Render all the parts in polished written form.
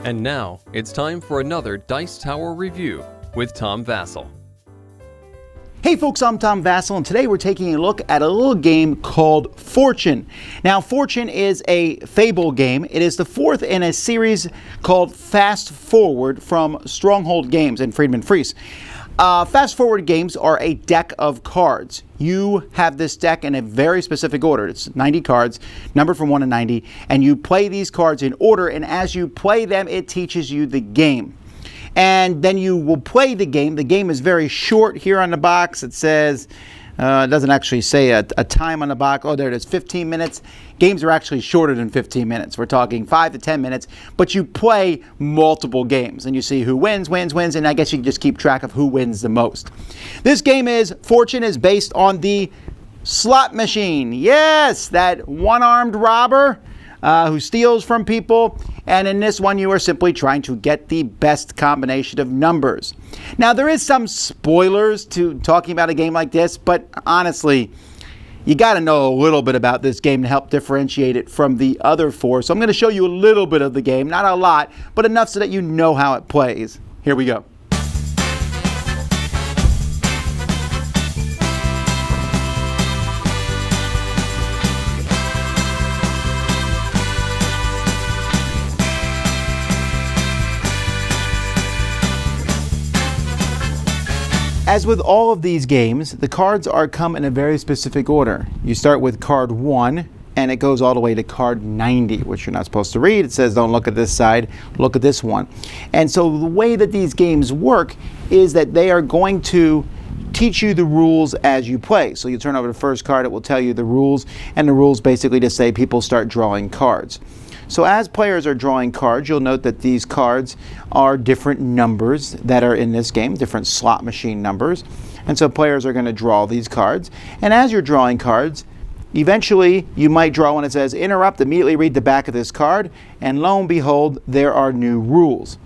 And now, it's time for another Dice Tower review with Tom Vasel. Hey folks, I'm Tom Vasel, and today we're taking a look at a little game called Fortune. Now, Fortune is a fable game. It is the fourth in a series called Fast Forward from Stronghold Games and Friedemann Friese. Fast Forward games are a deck of cards. You have this deck in a very specific order. It's 90 cards, numbered from 1 to 90, and you play these cards in order, and as you play them, it teaches you the game. And then you will play the game. The game is very short. Here on the box it says, it doesn't actually say a time on the box. Oh, there it is, 15 minutes. Games are actually shorter than 15 minutes. We're talking 5 to 10 minutes, but you play multiple games and you see who wins, and I guess you can just keep track of who wins the most. This game Fortune is based on the slot machine. Yes, that one-armed robber who steals from people, and in this one you are simply trying to get the best combination of numbers. Now there is some spoilers to talking about a game like this, but honestly you got to know a little bit about this game to help differentiate it from the other four. So I'm going to show you a little bit of the game, not a lot, but enough so that you know how it plays. Here we go. As with all of these games, the cards come in a very specific order. You start with card 1, and it goes all the way to card 90, which you're not supposed to read. It says don't look at this side, look at this one. And so the way that these games work is that they are going to teach you the rules as you play. So you turn over the first card, it will tell you the rules, and the rules basically just say people start drawing cards. So as players are drawing cards, you'll note that these cards are different numbers that are in this game, different slot machine numbers. And so players are going to draw these cards. And as you're drawing cards, eventually you might draw one that says, interrupt, immediately read the back of this card, and lo and behold, there are new rules.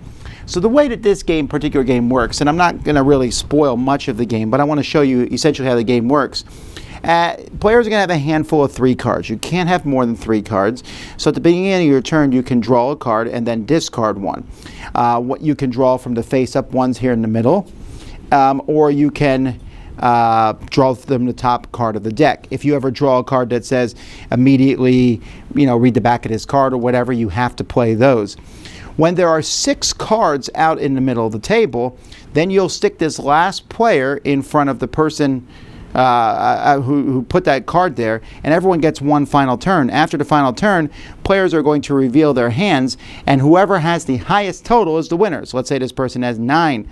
So the way that this particular game works, and I'm not going to really spoil much of the game, but I want to show you essentially how the game works. Players are going to have a handful of 3 cards. You can't have more than 3 cards. So at the beginning of your turn, you can draw a card and then discard one. What you can draw from the face-up ones here in the middle, or you can draw from the top card of the deck. If you ever draw a card that says immediately, read the back of this card or whatever, you have to play those. When there are 6 cards out in the middle of the table, then you'll stick this last player in front of the person who put that card there, and everyone gets one final turn. After the final turn, players are going to reveal their hands, and whoever has the highest total is the winner. So let's say this person has 9.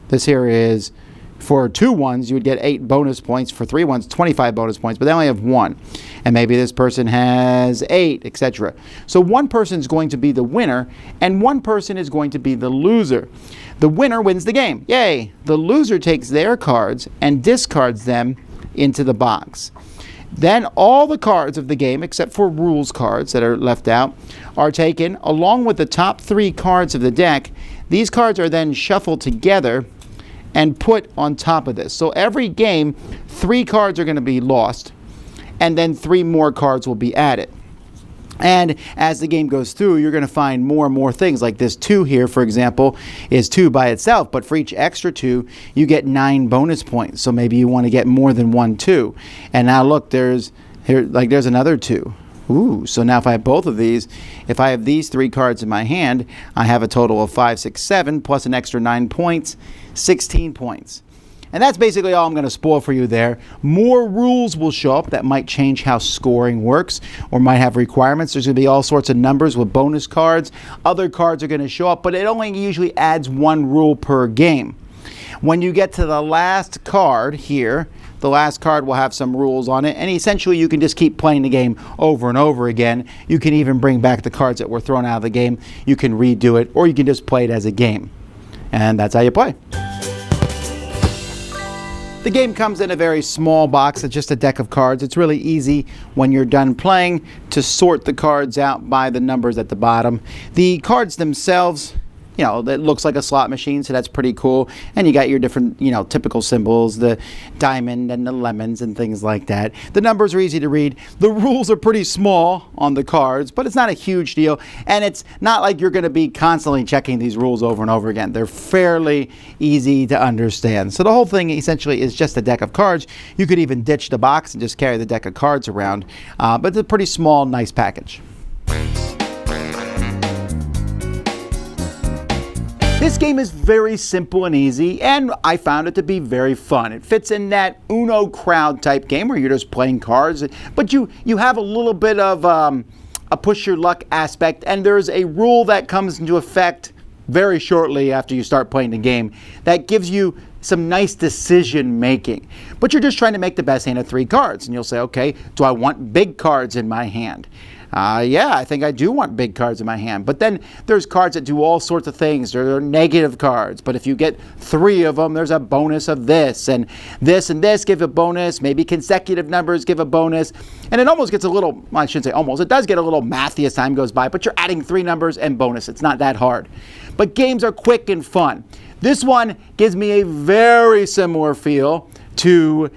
This here is, for 2 ones, you would get 8 bonus points. For 3 ones, 25 bonus points, but they only have 1. And maybe this person has 8, etc. So one person is going to be the winner, and one person is going to be the loser. The winner wins the game. Yay! The loser takes their cards and discards them into the box. Then all the cards of the game, except for rules cards that are left out, are taken along with the top 3 cards of the deck. These cards are then shuffled together and put on top of this. So every game, 3 cards are going to be lost, and then 3 more cards will be added. And as the game goes through, you're going to find more and more things. Like this 2 here, for example, is 2 by itself, but for each extra 2, you get 9 bonus points. So maybe you want to get more than 1 2. And now look, there's another 2. Ooh, so now if I have both of these, if I have these 3 cards in my hand, I have a total of 5, 6, 7, plus an extra 9 points, 16 points. And that's basically all I'm going to spoil for you there. More rules will show up that might change how scoring works or might have requirements. There's going to be all sorts of numbers with bonus cards. Other cards are going to show up, but it only usually adds 1 rule per game. When you get to the last card here, the last card will have some rules on it, and essentially you can just keep playing the game over and over again. You can even bring back the cards that were thrown out of the game. You can redo it, or you can just play it as a game. And that's how you play. The game comes in a very small box. It's just a deck of cards. It's really easy when you're done playing to sort the cards out by the numbers at the bottom. The cards themselves, it looks like a slot machine, so that's pretty cool. And you got your different, typical symbols, the diamond and the lemons and things like that. The numbers are easy to read. The rules are pretty small on the cards, but it's not a huge deal. And it's not like you're going to be constantly checking these rules over and over again. They're fairly easy to understand. So the whole thing essentially is just a deck of cards. You could even ditch the box and just carry the deck of cards around. But it's a pretty small, nice package. This game is very simple and easy, and I found it to be very fun. It fits in that Uno crowd type game where you're just playing cards, but you have a little bit of a push your luck aspect, and there's a rule that comes into effect very shortly after you start playing the game that gives you some nice decision making. But you're just trying to make the best hand of 3 cards, and you'll say, okay, do I want big cards in my hand? Yeah, I think I do want big cards in my hand. But then there's cards that do all sorts of things. There are negative cards. But if you get 3 of them, there's a bonus of this. And this give a bonus. Maybe consecutive numbers give a bonus. And it almost gets a little, well, I shouldn't say almost, it does get a little mathy as time goes by. But you're adding 3 numbers and bonus. It's not that hard. But games are quick and fun. This one gives me a very similar feel to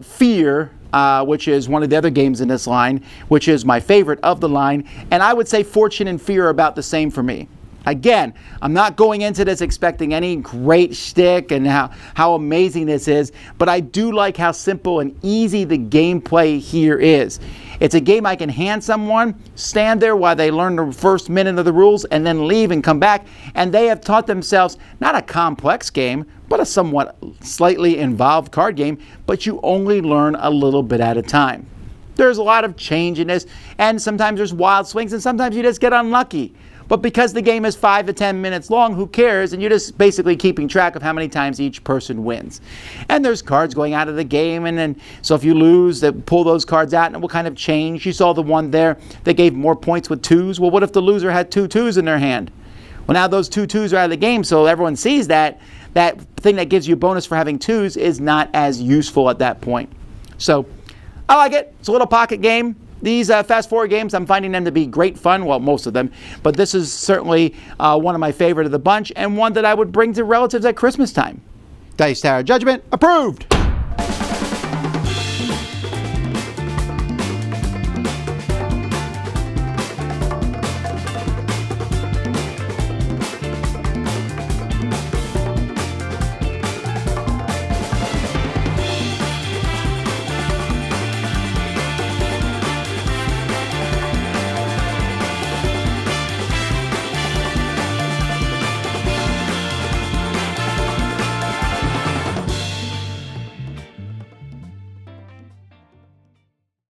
Fear, which is one of the other games in this line, which is my favorite of the line. And I would say Fortune and Fear are about the same for me. Again, I'm not going into this expecting any great shtick and how amazing this is, but I do like how simple and easy the gameplay here is. It's a game I can hand someone, stand there while they learn the first minute of the rules, and then leave and come back, and they have taught themselves not a complex game, but a somewhat slightly involved card game, but you only learn a little bit at a time. There's a lot of change in this, and sometimes there's wild swings, and sometimes you just get unlucky. But because the game is 5 to 10 minutes long, who cares? And you're just basically keeping track of how many times each person wins. And there's cards going out of the game, and then so if you lose, they pull those cards out, and it will kind of change. You saw the one there that gave more points with 2s. Well, what if the loser had 2 2s in their hand? Well, now those 2 2s are out of the game, so everyone sees that thing that gives you a bonus for having 2s is not as useful at that point. So I like it. It's a little pocket game. These fast forward games, I'm finding them to be great fun. Well, most of them. But this is certainly one of my favorite of the bunch, and one that I would bring to relatives at Christmas time. Dice Tower Judgment approved.